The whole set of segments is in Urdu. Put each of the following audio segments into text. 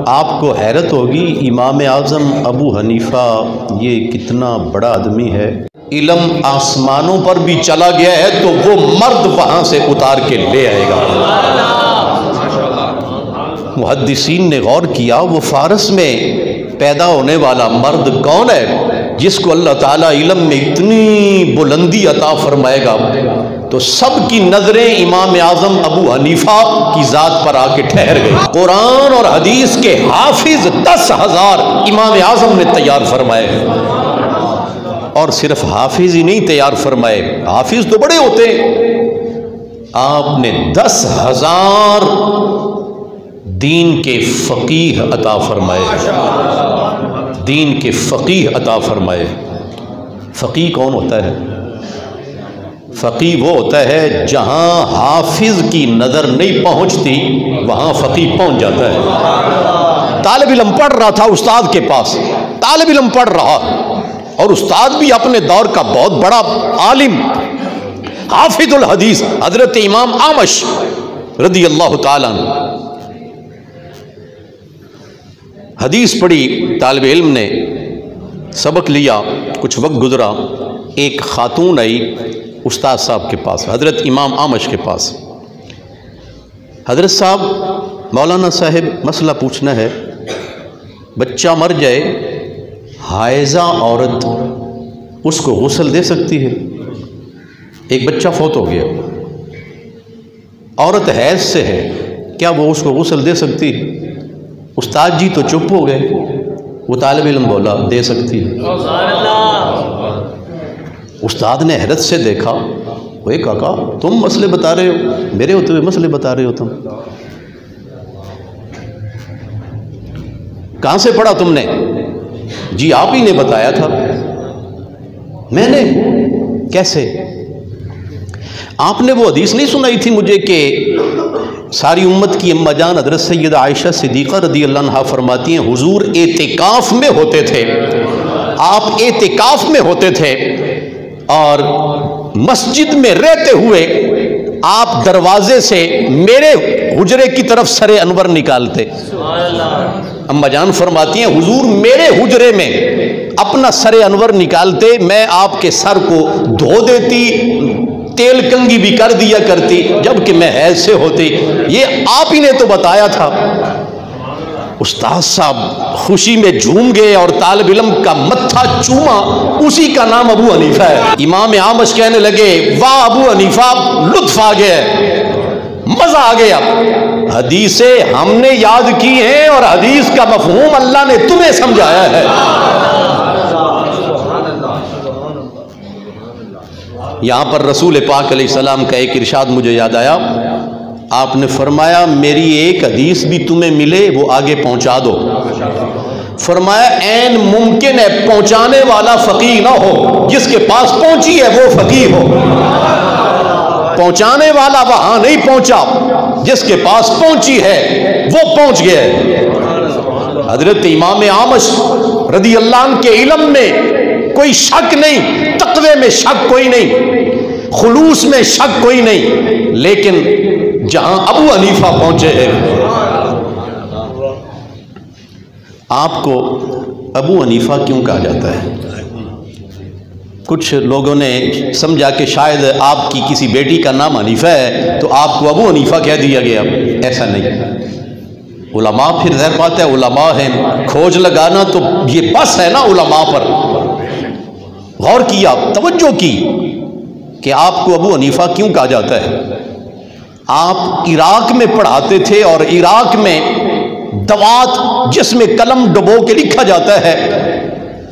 آپ کو حیرت ہوگی امام اعظم ابو حنیفہ یہ کتنا بڑا آدمی ہے، علم آسمانوں پر بھی چلا گیا ہے تو وہ مرد وہاں سے اتار کے لے آئے گا۔ محدثین نے غور کیا وہ فارس میں پیدا ہونے والا مرد کون ہے جس کو اللہ تعالیٰ علم میں اتنی بلندی عطا فرمائے گا، تو سب کی نظریں امام اعظم ابو حنیفہ کی ذات پر آ کے ٹھہر گئی۔ قرآن اور حدیث کے حافظ 10,000 امام اعظم نے تیار فرمائے، اور صرف حافظ ہی نہیں تیار فرمائے، حافظ تو بڑے ہوتے ہیں، آپ نے 10,000 دین کے فقیہ عطا فرمائے، دین کے فقیہ عطا فرمائے۔ فقیہ کون ہوتا ہے؟ فقیہ وہ ہوتا ہے جہاں حافظ کی نظر نہیں پہنچتی وہاں فقیہ پہنچ جاتا ہے۔ طالب علم پڑھ رہا تھا استاد کے پاس، طالب علم پڑھ رہا، اور استاد بھی اپنے دور کا بہت بڑا عالم حافظ الحدیث حضرت امام اعمش رضی اللہ تعالیٰ عنہ، حدیث پڑھی، طالب علم نے سبق لیا، کچھ وقت گزرا، ایک خاتون آئی استاد صاحب کے پاس، حضرت امام اعمش کے پاس، حضرت صاحب مولانا صاحب مسئلہ پوچھنا ہے، بچہ مر جائے حائضہ عورت اس کو غسل دے سکتی ہے؟ ایک بچہ فوت ہو گیا، عورت حیض سے ہے، کیا وہ اس کو غسل دے سکتی ہے؟ استاد جی تو چپ ہو گئے، وہ طالب علم بولا دے سکتی ہے۔ استاد نے حیرت سے دیکھا، اوے کاکا تم مسئلے بتا رہے ہو، میرے ہوتے ہوئے مسئلے بتا رہے ہو تم، کہاں سے پڑھا تم نے؟ جی آپ ہی نے بتایا تھا۔ میں نے؟ کیسے؟ آپ نے وہ حدیث نہیں سنائی تھی مجھے کہ ساری امت کی اماں جان حضرت سیدہ عائشہ صدیقہ رضی اللہ عنہا فرماتی ہیں حضور اعتکاف میں ہوتے تھے، آپ اعتکاف میں ہوتے تھے اور مسجد میں رہتے ہوئے آپ دروازے سے میرے حجرے کی طرف سر انور نکالتے۔ اماں جان فرماتی ہیں حضور میرے حجرے میں اپنا سر انور نکالتے، میں آپ کے سر کو دھو دیتی، تیل کنگھی بھی کر دیا کرتی جبکہ میں حیض سے ہوتی، یہ آپ ہی نے تو بتایا تھا۔ استاد صاحب خوشی میں جھوم گئے اور طالب علم کا متھا چوما، اسی کا نام ابو حنیفہ ہے۔ امام اعمش کہنے لگے واہ ابو حنیفہ، لطف آ گیا، مزہ آ گیا، حدیثیں ہم نے یاد کی ہیں اور حدیث کا مفہوم اللہ نے تمہیں سمجھایا ہے۔ یہاں پر رسول پاک علیہ السلام کا ایک ارشاد مجھے یاد آیا، آپ نے فرمایا میری ایک حدیث بھی تمہیں ملے وہ آگے پہنچا دو، فرمایا عین ممکن ہے پہنچانے والا فقیہ نہ ہو، جس کے پاس پہنچی ہے وہ فقیہ ہو، پہنچانے والا وہاں نہیں پہنچا، جس کے پاس پہنچی ہے وہ پہنچ گیا ہے۔ حضرت امام اعمش رضی اللہ عنہ کے علم میں کوئی شک نہیں، تقوی میں شک کوئی نہیں، خلوص میں شک کوئی نہیں، لیکن جہاں ابو حنیفہ پہنچے ہیں، آپ کو ابو حنیفہ کیوں کہا جاتا ہے؟ کچھ لوگوں نے سمجھا کہ شاید آپ کی کسی بیٹی کا نام حنیفہ ہے تو آپ کو ابو حنیفہ کہہ دیا گیا، ایسا نہیں۔ علماء پھر ظاہر بات ہے علماء ہیں، کھوج لگانا تو یہ بس ہے نا علماء پر۔ غور کیا، توجہ کی کہ آپ کو ابو حنیفہ کیوں کہا جاتا ہے؟ آپ عراق میں پڑھاتے تھے اور عراق میں دوات جس میں قلم ڈبو کے لکھا جاتا ہے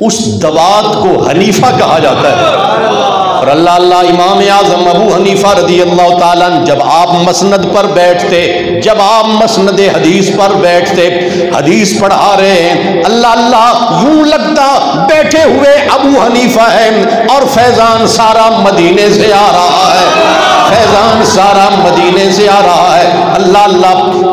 اس دوات کو حنیفہ کہا جاتا ہے۔ اور اللہ امام اعظم ابو حنیفہ رضی اللہ تعالیٰ جب آپ مسند پر بیٹھتے، جب آپ مسند حدیث پر بیٹھتے، حدیث پڑھا رہے ہیں، اللہ یوں لگتا بیٹھے ہوئے ابو حنیفہ ہیں اور فیضان سارا مدینے سے آ رہا ہے، فیضان سارا مدینے سے آ رہا ہے۔ اللہ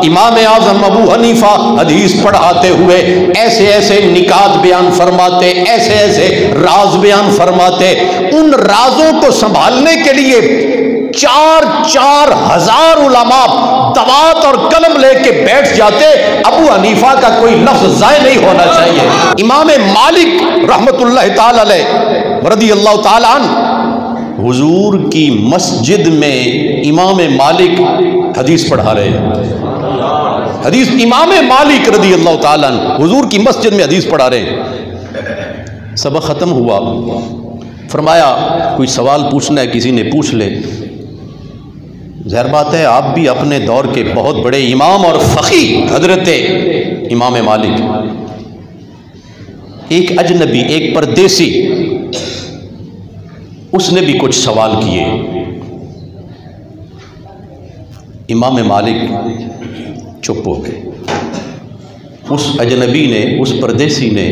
امام اعظم ابو حنیفہ حدیث پڑھاتے ہوئے ایسے ایسے نکات بیان فرماتے، ایسے ایسے راز بیان فرماتے، ان رازوں کو سنبھالنے کے لیے 4 ہزار علماء دوات اور قلم لے کے بیٹھ جاتے، ابو حنیفہ کا کوئی لفظ ضائع نہیں ہونا چاہیے۔ امام مالک رحمت اللہ تعالی علیہ رضی اللہ تعالی عنہ، حضور کی مسجد میں امام مالک حدیث پڑھا رہے ہیں، حدیث امام مالک رضی اللہ تعالیٰ عنہ حضور کی مسجد میں حدیث پڑھا رہے ہیں۔ سبق ختم ہوا، فرمایا کوئی سوال پوچھنا ہے کسی نے پوچھ لے۔ ظاہر بات ہے آپ بھی اپنے دور کے بہت بڑے امام اور فقیہ حضرت امام مالک، ایک اجنبی ایک پردیسی اس نے بھی کچھ سوال کیے، امام مالک چپ ہو گئے۔ اس اجنبی نے، اس پردیسی نے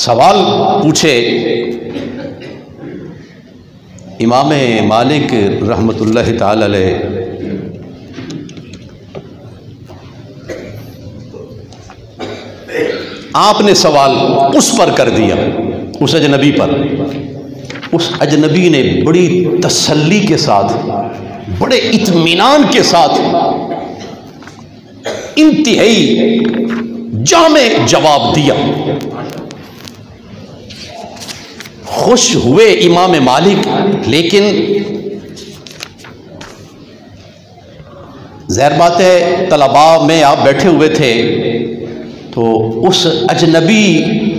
سوال پوچھے، امام مالک رحمت اللہ تعالی علیہ آپ نے سوال اس پر کر دیا، اس اجنبی پر۔ اس اجنبی نے بڑی تسلی کے ساتھ، بڑے اطمینان کے ساتھ انتہائی جامع جواب دیا۔ خوش ہوئے امام مالک، لیکن ظاہر بات ہے طلباء میں آپ بیٹھے ہوئے تھے تو اس اجنبی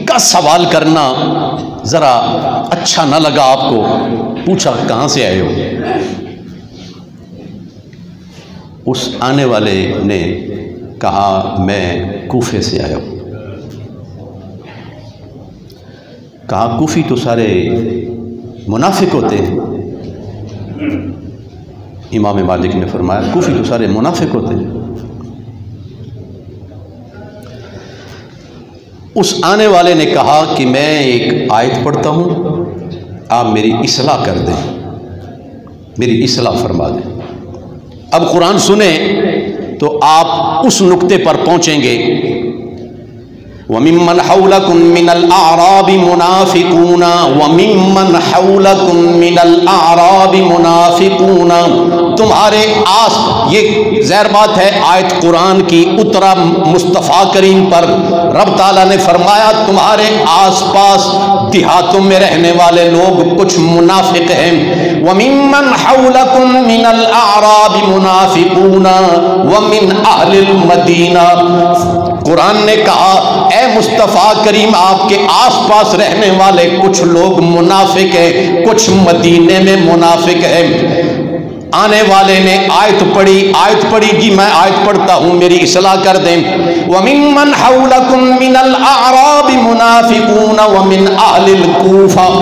کا سوال کرنا ذرا اچھا نہ لگا آپ کو۔ پوچھا کہاں سے آئے ہو؟ اس آنے والے نے کہا میں کوفے سے آیا ہوں۔ کہا کوفی تو سارے منافق ہوتے ہیں؟ امام مالک نے فرمایا کوفی تو سارے منافق ہوتے ہیں۔ اس آنے والے نے کہا کہ میں ایک آیت پڑھتا ہوں، آپ میری اصلاح کر دیں، میری اصلاح فرما دیں۔ اب قرآن سنیں تو آپ اس نقطے پر پہنچیں گے، وَمِمَّنْ حَوْلَكُمْ مِنَ الْأَعْرَابِ مُنَافِقُونَ وَمِمَّنْ حَوْلَكُمْ مِنَ الْأَعْرَابِ مُنَافِقُونَ۔ تمہارے آس، یہ ظاہر بات ہے آیت قرآن کی اترا مصطفیٰ کریم پر، رب تعالیٰ نے فرمایا تمہارے آس پاس دیہاتوں میں رہنے والے لوگ کچھ منافق ہیں۔ وَمِمَّنْ حَوْلَكُمْ مِنَ الْأَعْرَابِ مُنَافِقُونَ وَمِنْ أَهْلِ الْمَدِينَةِ۔ قرآن نے کہا اے مصطفیٰ کریم آپ کے آس پاس رہنے والے کچھ لوگ منافق ہیں، کچھ مدینے میں منافق ہیں۔ آنے والے نے آیت پڑھی جی میں آیت پڑھتا ہوں میری اصلاح کر دیں۔ وَمِمَّنْ حَوْلَكُمْ مِنَ الْأَعْرَابِ مُنَافِقُونَ وَمِنْ أَهْلِ الْكُوفَةِ۔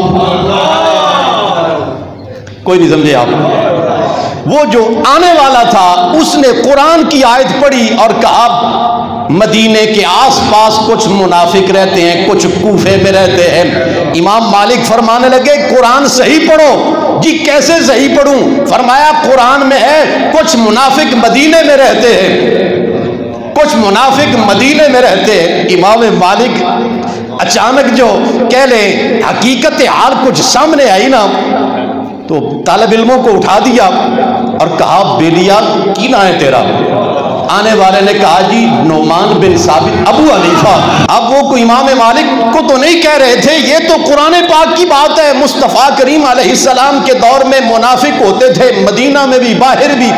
کوئی نہیں سمجھے آپ؟ وہ جو آنے والا تھا اس نے قرآن کی آیت پڑھی اور کہا مدینے کے آس پاس کچھ منافق رہتے ہیں، کچھ کوفے میں رہتے ہیں۔ امام مالک فرمانے لگے قرآن صحیح پڑھو۔ جی کیسے صحیح پڑھوں؟ فرمایا قرآن میں ہے کچھ منافق مدینے میں رہتے ہیں، کچھ منافق مدینے میں رہتے ہیں۔ امام مالک اچانک جو کہہ لیں حقیقت حال کچھ سامنے آئی نا، تو طالب علموں کو اٹھا دیا اور کہا بیلیا کی نام ہے تیرا؟ آنے والے نے کہا جی نعمان بن ثابت ابو حنیفہ۔ اب وہ کوئی امام مالک کو تو نہیں کہہ رہے تھے، یہ تو قرآن پاک کی بات ہے۔ مصطفیٰ کریم علیہ السلام کے دور میں منافق ہوتے تھے، مدینہ میں بھی باہر بھی۔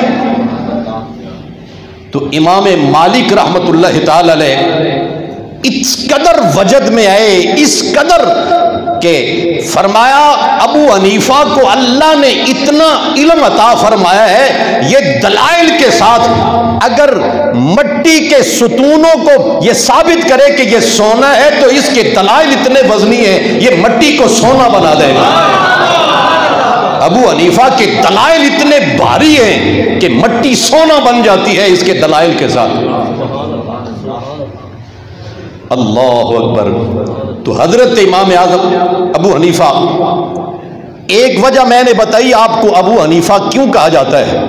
تو امام مالک رحمت اللہ تعالی علیہ اس قدر وجد میں آئے، اس قدر کہ فرمایا ابو حنیفہ کو اللہ نے اتنا علم عطا فرمایا ہے، یہ دلائل کے ساتھ اگر مٹی کے ستونوں کو یہ ثابت کرے کہ یہ سونا ہے تو اس کے دلائل اتنے وزنی ہیں، یہ مٹی کو سونا بنا دے گا۔ ابو حنیفہ کے دلائل اتنے بھاری ہیں کہ مٹی سونا بن جاتی ہے اس کے دلائل کے ساتھ۔ اللہ اکبر۔ تو حضرت امام اعظم ابو حنیفہ، ایک وجہ میں نے بتائی آپ کو ابو حنیفہ کیوں کہا جاتا ہے۔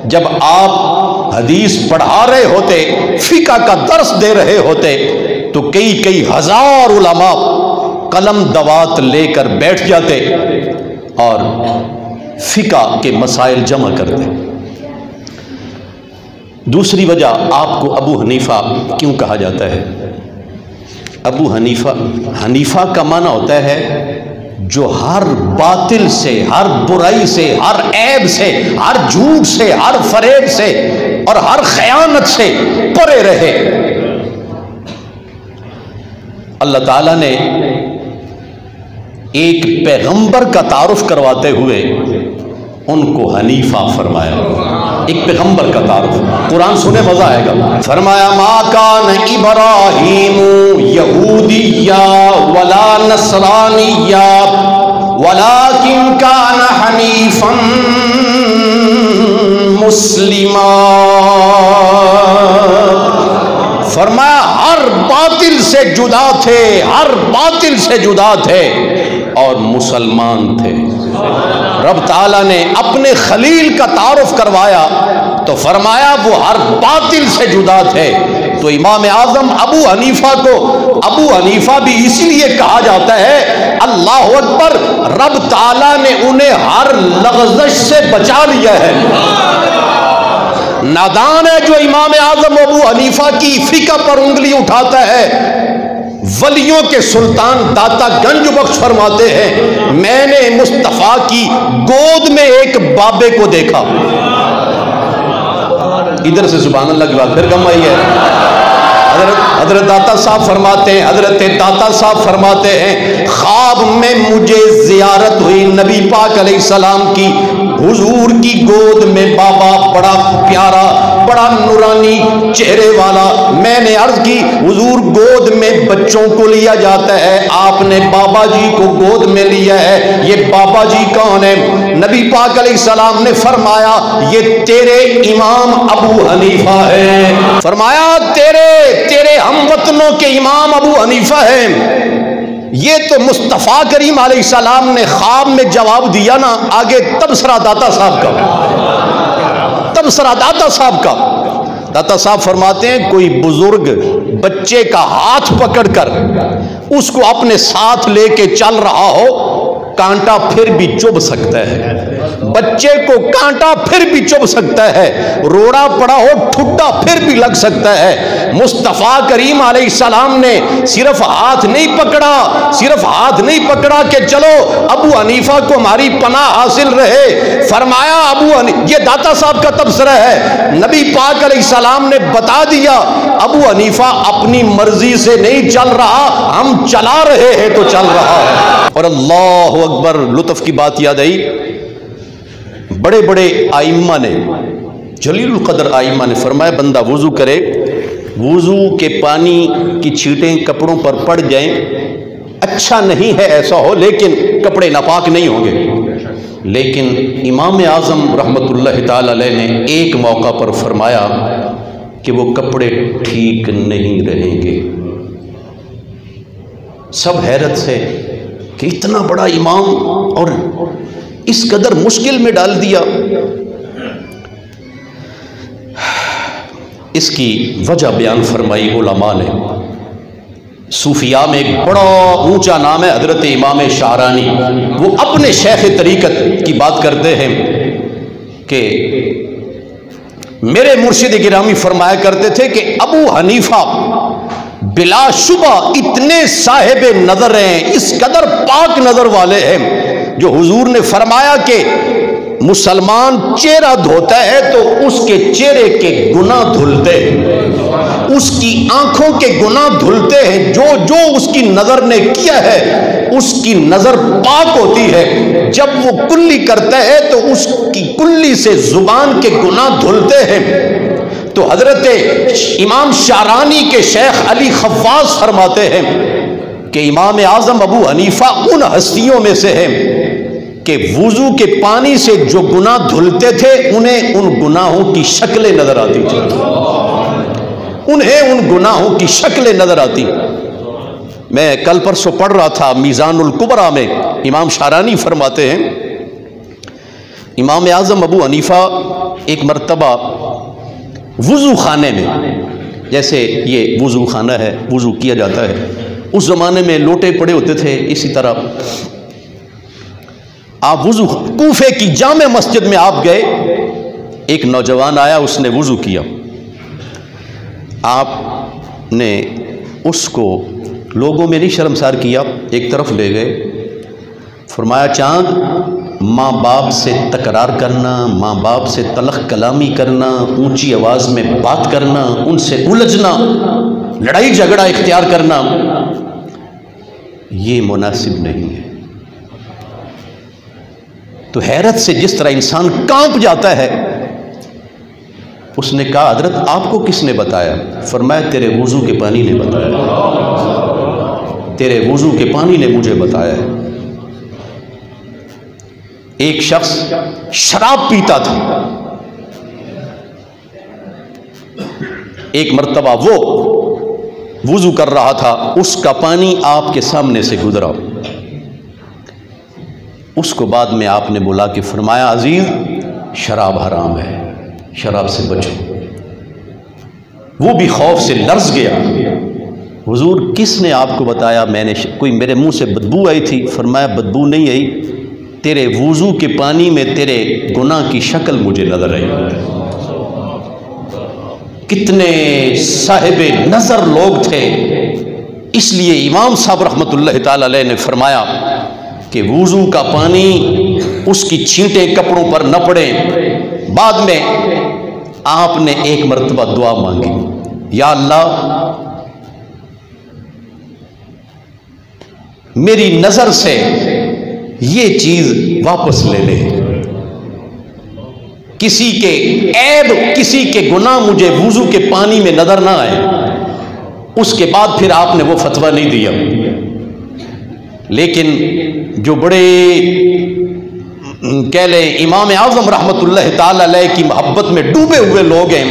جب آپ حدیث پڑھا رہے ہوتے، فقہ کا درس دے رہے ہوتے تو کئی ہزار علماء قلم دوات لے کر بیٹھ جاتے اور فقہ کے مسائل جمع کرتے۔ دوسری وجہ آپ کو ابو حنیفہ کیوں کہا جاتا ہے؟ ابو حنیفہ کا معنی ہوتا ہے جو ہر باطل سے، ہر برائی سے، ہر عیب سے، ہر جھوٹ سے، ہر فریب سے اور ہر خیانت سے پرے رہے۔ اللہ تعالیٰ نے ایک پیغمبر کا تعارف کرواتے ہوئے ان کو حنیفہ فرمایا۔ ایک پیغمبر کا تعارف، قرآن سنے مزہ آئے گا۔ فرمایا ما کان ابراہیم یہودیا ولا نصرانیا ولکن کان حنیفا مسلما۔ فرمایا ہر باطل سے جدا تھے، ہر باطل سے جدا تھے اور مسلمان تھے۔ رب تعالیٰ نے اپنے خلیل کا تعارف کروایا تو فرمایا وہ ہر باطل سے جدا تھے۔ تو امام اعظم ابو حنیفہ کو ابو حنیفہ بھی اس لیے کہا جاتا ہے، اللہ اکبر، رب تعالیٰ نے انہیں ہر لغزش سے بچا لیا ہے۔ نادان ہے جو امام اعظم ابو حنیفہ کی فقہ پر انگلی اٹھاتا ہے۔ ولیوں کے سلطان داتا گنج بخش فرماتے ہیں میں نے مصطفیٰ کی گود میں ایک بابے کو دیکھا۔ ادھر سے سبحان اللہ کی بات پھر کم آئی ہے۔ حضرت داتا صاحب فرماتے ہیں، حضرت داتا صاحب فرماتے ہیں خواب میں مجھے زیارت ہوئی نبی پاک علیہ السلام کی، حضور کی گود میں بابا بڑا پیارا، بڑا نورانی چہرے والا۔ میں نے عرض کی حضور گود میں بچوں کو لیا جاتا ہے، آپ نے بابا جی کو گود میں لیا ہے، یہ بابا جی کون ہے؟ نبی پاک علیہ السلام نے فرمایا یہ تیرے امام ابو حنیفہ ہے۔ فرمایا تیرے ہم وطنوں کے امام ابو حنیفہ ہیں۔ یہ تو مصطفیٰ کریم علیہ السلام نے خواب میں جواب دیا نا، آگے تبصرہ داتا صاحب کا، تبصرہ داتا صاحب کا۔ داتا صاحب فرماتے ہیں کوئی بزرگ بچے کا ہاتھ پکڑ کر اس کو اپنے ساتھ لے کے چل رہا ہو، کانٹا پھر بھی چبھ سکتا ہے، بچے کو کانٹا پھر بھی چبھ سکتا ہے، روڑا پڑا ہو ٹھڈا پھر بھی لگ سکتا ہے۔ مصطفیٰ کریم علیہ السلام نے صرف ہاتھ نہیں پکڑا کہ چلو ابو حنیفہ کو ہماری پناہ حاصل رہے۔ فرمایا یہ داتا صاحب کا تبصرہ ہے، نبی پاک علیہ السلام نے بتا دیا ابو حنیفہ اپنی مرضی سے نہیں چل رہا، ہم چلا رہے ہیں تو چل رہا ہے۔ اور اللہ اکبر، لطف کی بات یاد آئی، بڑے بڑے آئمہ نے، جلیل القدر آئمہ نے فرمایا بندہ وضو کرے، وضو کے پانی کی چھینٹیں کپڑوں پر پڑ جائیں، اچھا نہیں ہے ایسا ہو، لیکن کپڑے ناپاک نہیں ہوں گے۔ لیکن امام اعظم رحمت اللہ تعالی علیہ نے ایک موقع پر فرمایا کہ وہ کپڑے ٹھیک نہیں رہیں گے۔ سب حیرت سے کہ اتنا بڑا امام اور اس قدر مشکل میں ڈال دیا۔ اس کی وجہ بیان فرمائی علماء نے۔ صوفیاء میں ایک بڑا اونچا نام ہے حضرت امام شعرانی، وہ اپنے شیخ طریقت کی بات کرتے ہیں کہ میرے مرشد گرامی فرمایا کرتے تھے کہ ابو حنیفہ بلا شبہ اتنے صاحب نظر ہیں، اس قدر پاک نظر والے ہیں، جو حضور نے فرمایا کہ مسلمان چہرہ دھوتا ہے تو اس کے چہرے کے گناہ دھلتے ہیں، اس کی آنکھوں کے گناہ دھلتے ہیں، جو اس کی نظر نے کیا ہے اس کی نظر پاک ہوتی ہے۔ جب وہ کلی کرتا ہے تو اس کی کلی سے زبان کے گناہ دھلتے ہیں۔ تو حضرت امام شعرانی کے شیخ علی خواص فرماتے ہیں کہ امام اعظم ابو حنیفہ ان ہستیوں میں سے ہیں کہ وضو کے پانی سے جو گناہ دھلتے تھے انہیں ان گناہوں کی شکلیں نظر آتی تھی، انہیں ان گناہوں کی شکلیں نظر آتی۔ میں کل پرسوں پڑھ رہا تھا میزان الکبریٰ میں، امام شعرانی فرماتے ہیں امام اعظم ابو حنیفہ ایک مرتبہ وضو خانے میں، جیسے یہ وضو خانہ ہے، وضو کیا جاتا ہے، اس زمانے میں لوٹے پڑے ہوتے تھے، اسی طرح آپ وضو کوفے کی جامع مسجد میں آپ گئے، ایک نوجوان آیا، اس نے وضو کیا، آپ نے اس کو لوگوں میں نہیں شرمسار کیا، ایک طرف لے گئے، فرمایا چاند ماں باپ سے تکرار کرنا، ماں باپ سے تلخ کلامی کرنا، اونچی آواز میں بات کرنا، ان سے الجھنا، لڑائی جھگڑا اختیار کرنا، یہ مناسب نہیں ہے۔ تو حیرت سے جس طرح انسان کانپ جاتا ہے، اس نے کہا حضرت آپ کو کس نے بتایا؟ فرمایا تیرے وضو کے پانی نے بتایا، تیرے وضو کے پانی نے مجھے بتایا ہے۔ ایک شخص شراب پیتا تھا، ایک مرتبہ وہ وضو کر رہا تھا، اس کا پانی آپ کے سامنے سے گزرا، اس کو بعد میں آپ نے بلا کے فرمایا عزیز شراب حرام ہے، شراب سے بچو۔ وہ بھی خوف سے لرز گیا، حضور کس نے آپ کو بتایا؟ میں نے کوئی میرے منہ سے بدبو آئی تھی۔ فرمایا بدبو نہیں آئی، تیرے وضو کے پانی میں تیرے گناہ کی شکل مجھے نظر آئی۔ کتنے صاحب نظر لوگ تھے، اس لیے امام صاحب رحمۃ اللہ تعالی علیہ نے فرمایا کہ وضو کا پانی اس کی چھینٹیں کپڑوں پر نہ پڑیں۔ بعد میں آپ نے ایک مرتبہ دعا مانگی، یا اللہ میری نظر سے یہ چیز واپس لے لے، کسی کے عیب کسی کے گناہ مجھے وضو کے پانی میں نظر نہ آئے۔ اس کے بعد پھر آپ نے وہ فتویٰ نہیں دیا، لیکن جو بڑے کہہ لیں امام اعظم رحمت اللہ تعالی علیہ کی محبت میں ڈوبے ہوئے لوگ ہیں،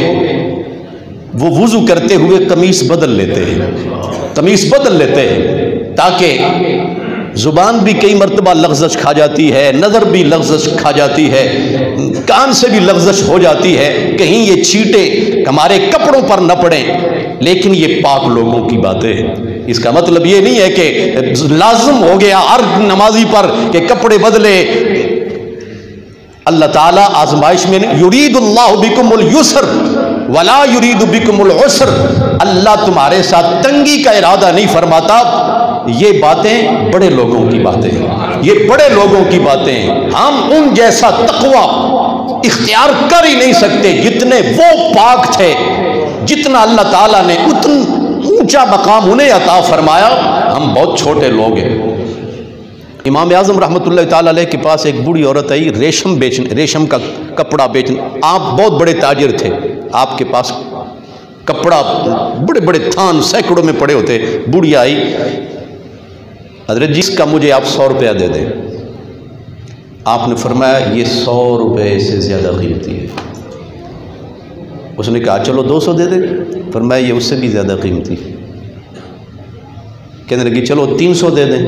وہ وضو کرتے ہوئے قمیص بدل لیتے ہیں، قمیص بدل لیتے ہیں تاکہ زبان بھی کئی مرتبہ لغزش کھا جاتی ہے، نظر بھی لغزش کھا جاتی ہے، کان سے بھی لغزش ہو جاتی ہے، کہیں یہ چھینٹیں ہمارے کپڑوں پر نہ پڑیں۔ لیکن یہ پاک لوگوں کی باتیں ہیں، اس کا مطلب یہ نہیں ہے کہ لازم ہو گیا ہر نمازی پر کہ کپڑے بدلے۔ اللہ تعالیٰ آزمائش میں یرید اللہ بکم اليسر ولا یرید بکم العسر، اللہ تمہارے ساتھ تنگی کا ارادہ نہیں فرماتا۔ یہ باتیں بڑے لوگوں کی باتیں ہیں، یہ بڑے لوگوں کی باتیں ہیں، ہم ان جیسا تقوی اختیار کر ہی نہیں سکتے جتنے وہ پاک تھے، جتنا اللہ تعالیٰ نے اتنا اونچا مقام انہیں عطا فرمایا، ہم بہت چھوٹے لوگ ہیں۔ امام اعظم رحمۃ اللہ تعالیٰ علیہ کے پاس ایک بوڑھی عورت آئی ریشم کا کپڑا بیچنے، آپ بہت بڑے تاجر تھے، آپ کے پاس کپڑا بڑے بڑے تھان سینکڑوں میں پڑے ہوتے۔ بوڑھی آئی، حضرت جس کا مجھے آپ 100 روپیہ دے دیں۔ آپ نے فرمایا یہ 100 روپے سے زیادہ قیمتی ہے۔ اس نے کہا چلو 200 دے دیں۔ فرمایا یہ اس سے بھی زیادہ قیمتی۔ کہنے لگی چلو 300 دے دیں۔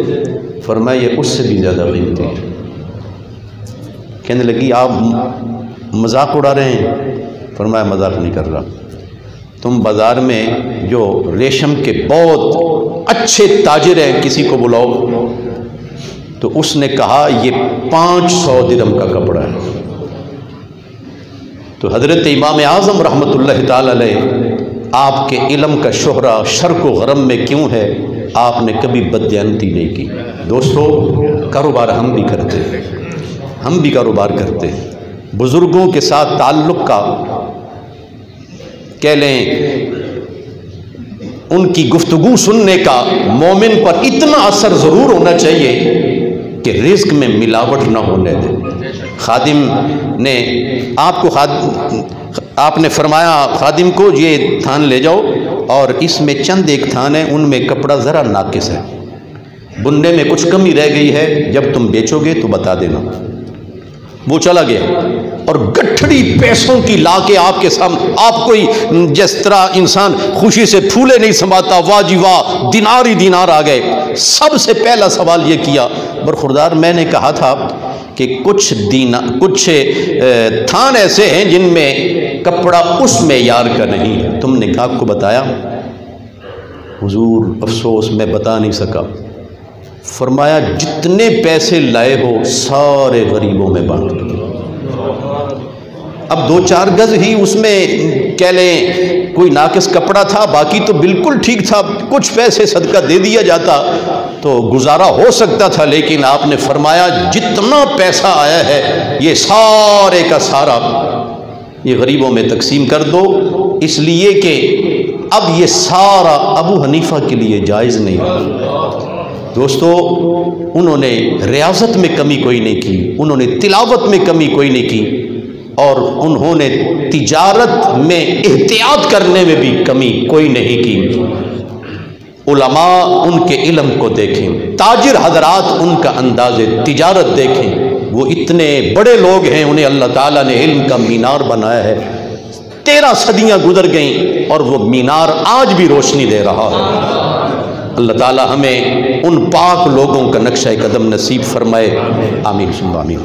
فرمایا یہ اس سے بھی زیادہ قیمتی ہے۔ کہنے لگی آپ مذاق اڑا رہے ہیں۔ فرمایا مذاق نہیں کر رہا، تم بازار میں جو ریشم کے بہت اچھے تاجر ہیں کسی کو بلاؤ، تو اس نے کہا یہ 500 درہم کا کپڑا ہے۔ تو حضرت امام اعظم رحمۃ اللہ تعالی علیہ، آپ کے علم کا شہرہ شرق و غرب میں کیوں ہے، آپ نے کبھی بددیانتی نہیں کی۔ دوستو کاروبار ہم بھی کرتے ہیں، ہم بھی کاروبار کرتے ہیں، بزرگوں کے ساتھ تعلق کا کہہ لیں ان کی گفتگو سننے کا مومن پر اتنا اثر ضرور ہونا چاہیے کہ رزق میں ملاوٹ نہ ہونے دے۔ خادم نے آپ نے فرمایا خادم کو یہ تھان لے جاؤ اور اس میں چند ایک تھان ہیں، ان میں کپڑا ذرا ناقص ہے، بننے میں کچھ کمی رہ گئی ہے، جب تم بیچو گے تو بتا دینا۔ وہ چلا گیا اور گٹھڑی پیسوں کی لا کے آپ کے سامنے، آپ کوئی جس طرح انسان خوشی سے پھولے نہیں سماتا، واہ جی واہ دینار ہی دینار آ گئے۔ سب سے پہلا سوال یہ کیا، برخوردار میں نے کہا تھا کہ کچھ تھان ایسے ہیں جن میں کپڑا اس معیار کا نہیں ہے، تم نے آپ کو بتایا؟ حضور افسوس میں بتا نہیں سکا۔ فرمایا جتنے پیسے لائے ہو سارے غریبوں میں بانٹ دو۔ اب 2-4 گز ہی اس میں کہہ لیں کوئی ناقص کپڑا تھا، باقی تو بالکل ٹھیک تھا، کچھ پیسے صدقہ دے دیا جاتا تو گزارا ہو سکتا تھا، لیکن آپ نے فرمایا جتنا پیسہ آیا ہے یہ سارے کا سارا یہ غریبوں میں تقسیم کر دو، اس لیے کہ اب یہ سارا ابو حنیفہ کے لیے جائز نہیں ہے۔ دوستو، انہوں نے ریاضت میں کمی کوئی نہیں کی، انہوں نے تلاوت میں کمی کوئی نہیں کی، اور انہوں نے تجارت میں احتیاط کرنے میں بھی کمی کوئی نہیں کی۔ علماء ان کے علم کو دیکھیں، تاجر حضرات ان کا انداز تجارت دیکھیں، وہ اتنے بڑے لوگ ہیں، انہیں اللہ تعالیٰ نے علم کا مینار بنایا ہے، 13 صدیاں گزر گئیں اور وہ مینار آج بھی روشنی دے رہا ہے۔ اللہ تعالیٰ ہمیں ان پاک لوگوں کا نقشہ قدم نصیب فرمائے، آمین ثم آمین۔